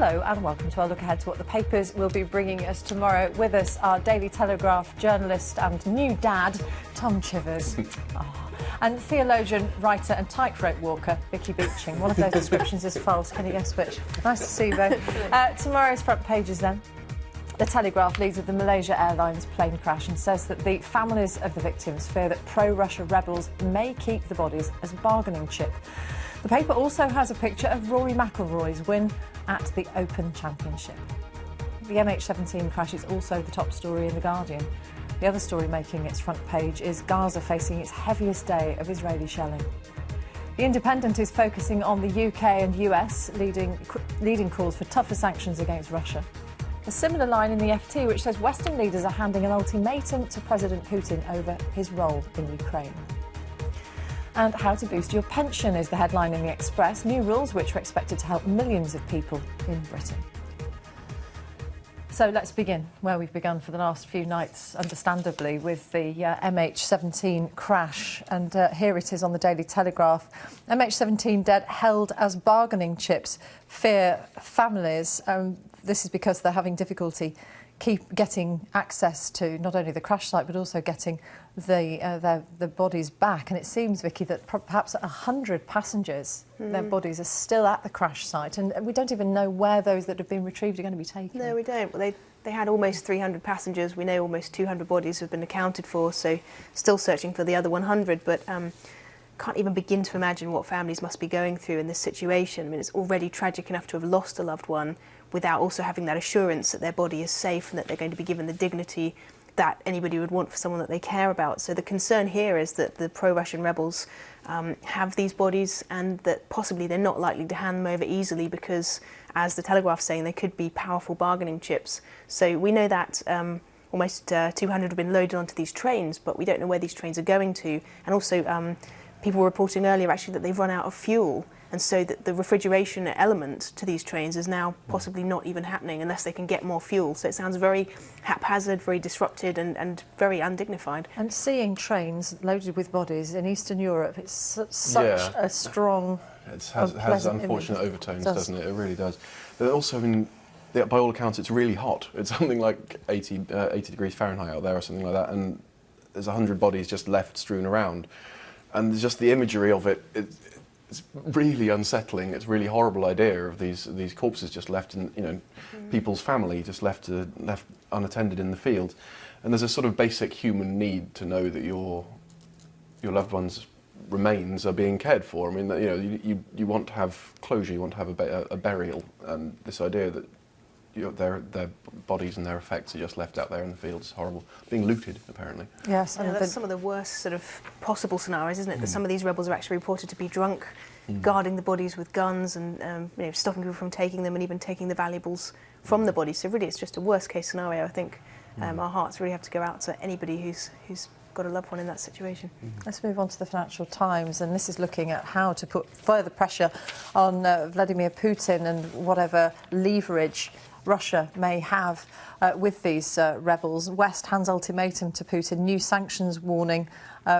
Hello and welcome to our look ahead to what the papers will be bringing us tomorrow. With us, our Daily Telegraph journalist and new dad, Tom Chivers. And theologian, writer and tightrope walker, Vicky Beeching. One of those descriptions is false. Can you guess which? Nice to see you both. Tomorrow's front pages then. The Telegraph leads with the Malaysia Airlines plane crash and says that the families of the victims fear that pro-Russia rebels may keep the bodies as bargaining chip. The paper also has a picture of Rory McIlroy's win at the Open Championship. The MH17 crash is also the top story in The Guardian. The other story making its front page is Gaza facing its heaviest day of Israeli shelling. The Independent is focusing on the UK and US, leading calls for tougher sanctions against Russia. A similar line in the FT which says Western leaders are handing an ultimatum to President Putin over his role in Ukraine. And how to boost your pension is the headline in the Express. New rules which are expected to help millions of people in Britain. So let's begin where we've begun for the last few nights, understandably, with the MH17 crash. And here it is on the Daily Telegraph. MH17 dead held as bargaining chips fear families. This is because they're having difficulty getting access to not only the crash site but also getting the bodies back. And it seems, Vicky, that perhaps 100 passengers, their bodies are still at the crash site, and we don't even know where those that have been retrieved are going to be taken. No, we don't. Well, they had almost 300 passengers. We know almost 200 bodies have been accounted for, so still searching for the other 100, but can't even begin to imagine what families must be going through in this situation. I mean, it's already tragic enough to have lost a loved one without also having that assurance that their body is safe and that they're going to be given the dignity that anybody would want for someone that they care about. So the concern here is that the pro-Russian rebels have these bodies and that possibly they're not likely to hand them over easily because, as the Telegraph's saying, they could be powerful bargaining chips. So we know that almost 200 have been loaded onto these trains, but we don't know where these trains are going to. And also people were reporting earlier actually that they've run out of fuel, and so that the refrigeration element to these trains is now possibly not even happening unless they can get more fuel. So it sounds very haphazard, very disrupted and very undignified. And seeing trains loaded with bodies in Eastern Europe, it's such a strong, it has unfortunate overtones, doesn't it? It really does. But also, I mean, by all accounts, it's really hot. It's something like 80 degrees Fahrenheit out there or something like that, and there's 100 bodies just left strewn around. And just the imagery of it, it's really unsettling. It's a really horrible idea of these corpses just left in, people's family just left unattended in the field. And there's a sort of basic human need to know that your loved one's remains are being cared for. I mean, you want to have closure, you want to have a burial, and this idea that their bodies and their effects are just left out there in the fields is horrible. Being looted, apparently. Yes, and that's some of the worst sort of possible scenarios, isn't it? That some of these rebels are actually reported to be drunk, guarding the bodies with guns and stopping people from taking them and even taking the valuables from the bodies. So really it's just a worst case scenario. I think our hearts really have to go out to anybody who's got a loved one in that situation. Let's move on to the Financial Times, and this is looking at how to put further pressure on Vladimir Putin and whatever leverage Russia may have with these rebels. West hands ultimatum to Putin, new sanctions warning,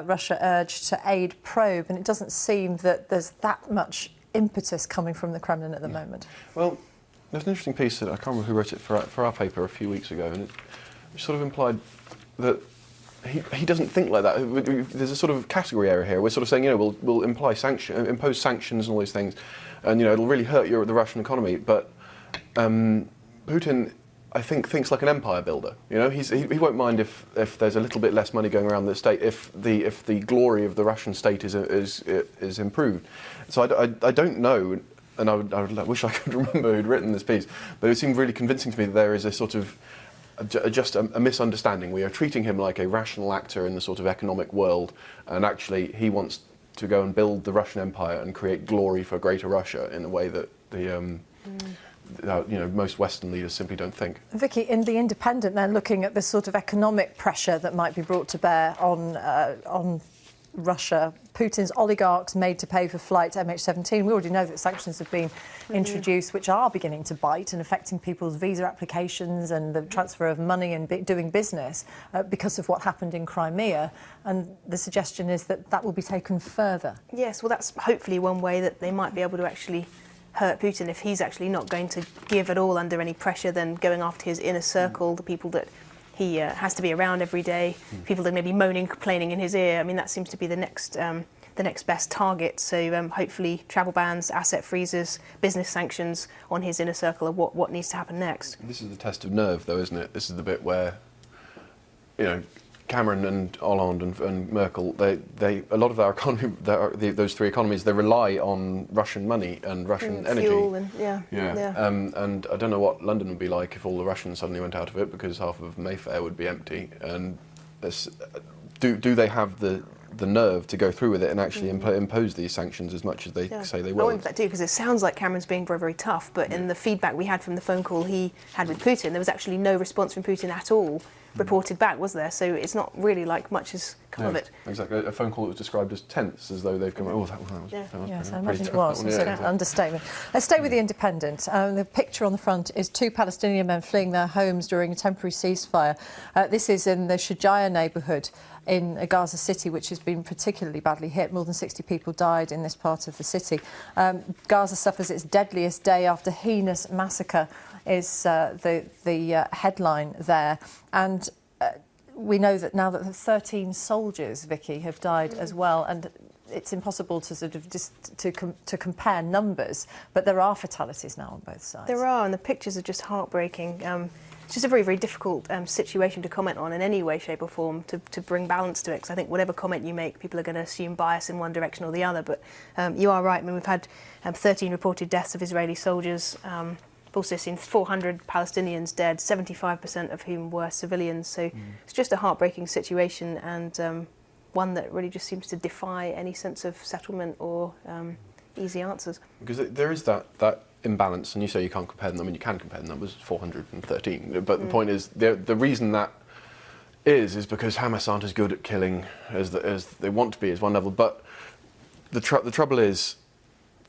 Russia urged to aid probe, and it doesn't seem that there's that much impetus coming from the Kremlin at the moment. Well, there's an interesting piece that I can't remember who wrote it for our paper a few weeks ago, and it sort of implied that he doesn't think like that. There's a sort of category error here. We're sort of saying, we'll impose sanctions and all these things, and it'll really hurt the Russian economy. But Putin, I think, thinks like an empire builder. He won't mind if there's a little bit less money going around the state if the glory of the Russian state is improved. So I don't know, and I wish I could remember who'd written this piece, but it seemed really convincing to me that there is a sort of just a misunderstanding. We are treating him like a rational actor in the sort of economic world, and actually he wants to go and build the Russian Empire and create glory for Greater Russia in a way that most Western leaders simply don't think. Vicky, in The Independent, they're looking at this sort of economic pressure that might be brought to bear on Russia. Putin's oligarchs made to pay for flight MH17. We already know that sanctions have been introduced, which are beginning to bite and affecting people's visa applications and the transfer of money and doing business because of what happened in Crimea. And the suggestion is that that will be taken further. Yes, well, that's hopefully one way that they might be able to actually hurt Putin if he's actually not going to give at all under any pressure, then going after his inner circle, the people that he has to be around every day, people that may be moaning, complaining in his ear. I mean, that seems to be the next best target. So hopefully travel bans, asset freezes, business sanctions on his inner circle are what needs to happen next. This is the test of nerve, though, isn't it? This is the bit where, you know, Cameron and Hollande and Merkel, they a lot of our economy, those three economies, they rely on Russian money and Russian energy. Fuel and yeah. And I don't know what London would be like if all the Russians suddenly went out of it, because half of Mayfair would be empty. And do they have the nerve to go through with it and actually impose these sanctions as much as they say they will? I wonder that too, because it sounds like Cameron's being very, very tough, but in the feedback we had from the phone call he had with Putin, there was actually no response from Putin at all reported back, was there? So it's not really like much has come of it. Exactly. A phone call that was described as tense, as though they've come, that was yes, I imagine it was. It's an understatement. Let's stay with The Independent. The picture on the front is 2 Palestinian men fleeing their homes during a temporary ceasefire. This is in the Shujaiya neighbourhood in Gaza City, which has been particularly badly hit. More than 60 people died in this part of the city. Gaza suffers its deadliest day after heinous massacre is the headline there. And we know that now that 13 soldiers, Vicky, have died as well. And it's impossible to sort of to compare numbers, but there are fatalities now on both sides. There are, and the pictures are just heartbreaking. It's just a very, very difficult situation to comment on in any way, shape or form, to bring balance to it, because I think whatever comment you make, people are going to assume bias in one direction or the other. But you are right. I mean, we've had 13 reported deaths of Israeli soldiers. We've also seen 400 Palestinians dead, 75% of whom were civilians. So it's just a heartbreaking situation, and one that really just seems to defy any sense of settlement or easy answers. Because there is that imbalance, and you say you can't compare them. I mean, you can compare the numbers, 413. But the point is, the reason that is because Hamas aren't as good at killing as they want to be, is one level. But the trouble is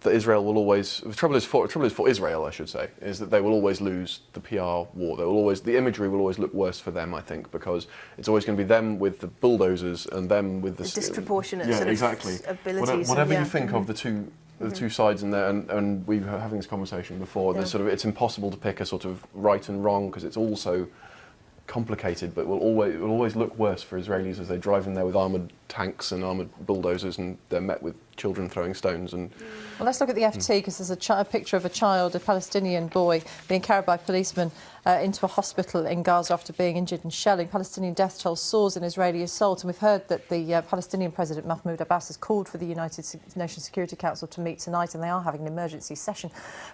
that Israel will always. The trouble is for Israel, I should say, is that they will always lose the PR war. The imagery will always look worse for them, I think, because it's always going to be them with the bulldozers and them with the disproportionate sort exactly. of abilities. Whatever you think of the two sides in there, and we were having this conversation before. There's sort of, it's impossible to pick a sort of right and wrong because it's all so complicated, but it will always look worse for Israelis as they drive in there with armoured tanks and armoured bulldozers, and they're met with children throwing stones. And well, let's look at the FT, because there's a picture of a child, a Palestinian boy, being carried by policemen into a hospital in Gaza after being injured in shelling. Palestinian death toll soars in Israeli assault, and we've heard that the Palestinian President Mahmoud Abbas has called for the United Nations Security Council to meet tonight, and they are having an emergency session.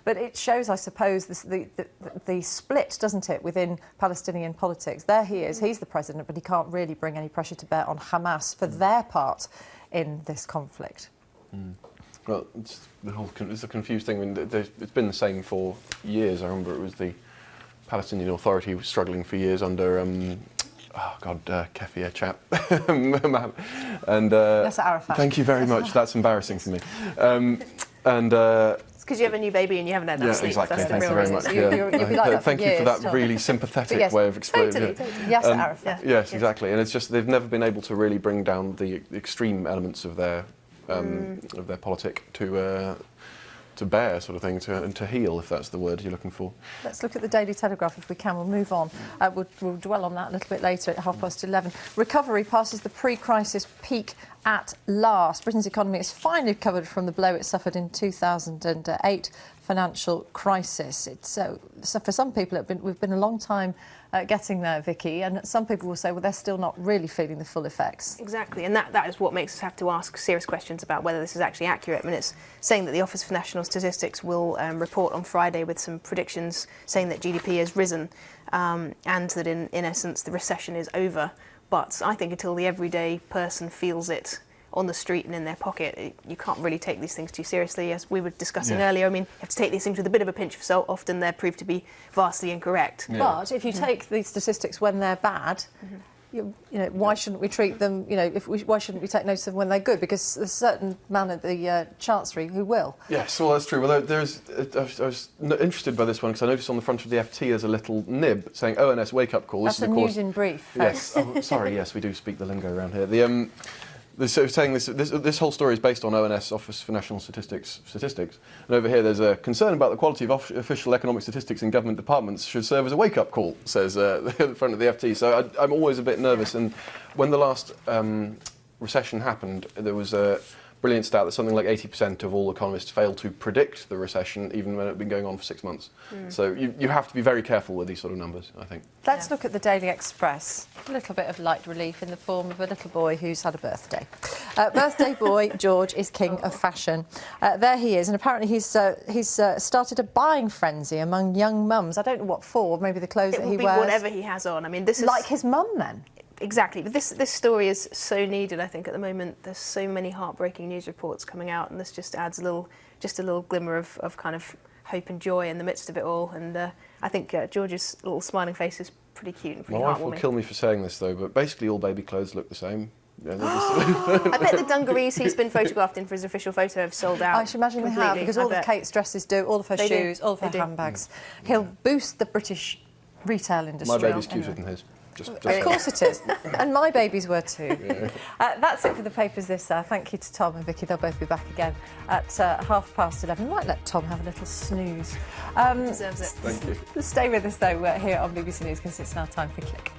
But it shows, I suppose, the split, doesn't it, within Palestinian politics. There he is, he's the president, but he can't really bring any pressure to bear on Hamas for their part in this conflict. Well, it's a confused thing. I mean, it's been the same for years. I remember it was the Palestinian Authority was struggling for years under, Kefir chap. And Yasser Arafat. Thank you very much. That's embarrassing for me. It's because you have a new baby and you haven't had enough sleep. Exactly. That's Thank you very much. You'll be like that Thank for you for years, that really sympathetic way of explaining it. Totally. Yasser Arafat. Yes, exactly. And it's just they've never been able to really bring down the extreme elements of their politic to bear, sort of thing, and to heal, if that's the word you're looking for. Let's look at the Daily Telegraph if we can. We'll move on. We'll dwell on that a little bit later at 11:30. Recovery passes the pre-crisis peak at last. Britain's economy has finally recovered from the blow it suffered in 2008 financial crisis. It's so for some people we've been a long time getting there, Vicky, and some people will say, well, they're still not really feeling the full effects. Exactly, and that is what makes us have to ask serious questions about whether this is actually accurate. I mean, it's saying that the Office for National Statistics will report on Friday with some predictions saying that GDP has risen and that in essence the recession is over. But I think until the everyday person feels it on the street and in their pocket, you can't really take these things too seriously. As we were discussing earlier, I mean, you have to take these things with a bit of a pinch of salt. Often they're proved to be vastly incorrect. Yeah. But if you take these statistics when they're bad, you know, why shouldn't we treat them, you know, why shouldn't we take notice of them when they're good? Because there's a certain man at the Chancery who will. Yes, well, that's true. Well, I was interested by this one because I noticed on the front of the FT there's a little nib saying ONS wake-up call. That's a news in brief. Yes, sorry, yes, we do speak the lingo around here. saying this whole story is based on ONS, Office for National Statistics, and over here there's a concern about the quality of official economic statistics in government departments should serve as a wake-up call, says the front of the FT. So I'm always a bit nervous, and when the last recession happened, there was a brilliant stat that something like 80% of all economists failed to predict the recession, even when it had been going on for 6 months. So you have to be very careful with these sort of numbers, I think. Let's look at the Daily Express. A little bit of light relief in the form of a little boy who's had a birthday. Birthday boy George is king of fashion. There he is, and apparently he's started a buying frenzy among young mums. I don't know what for, maybe the clothes that he wears. It will be whatever he has on. I mean, this is... Like his mum, then? Exactly, but this story is so needed. I think at the moment there's so many heartbreaking news reports coming out, and this just adds a little glimmer of kind of hope and joy in the midst of it all. And I think George's little smiling face is pretty cute and pretty My heartwarming. wife will kill me for saying this though, but basically all baby clothes look the same. Yeah, I bet the dungarees he's been photographed in for his official photo have sold out. I should imagine they have, because all of Kate's dresses do, all of her shoes, all of her handbags. He'll boost the British retail industry. My baby's cuter than his. Of course it is. And my babies were too. Yeah. That's it for the papers this hour. Thank you to Tom and Vicky. They'll both be back again at 11:30. We might let Tom have a little snooze. Deserves it. Thank you. Stay with us though here on BBC News, because it's now time for Click.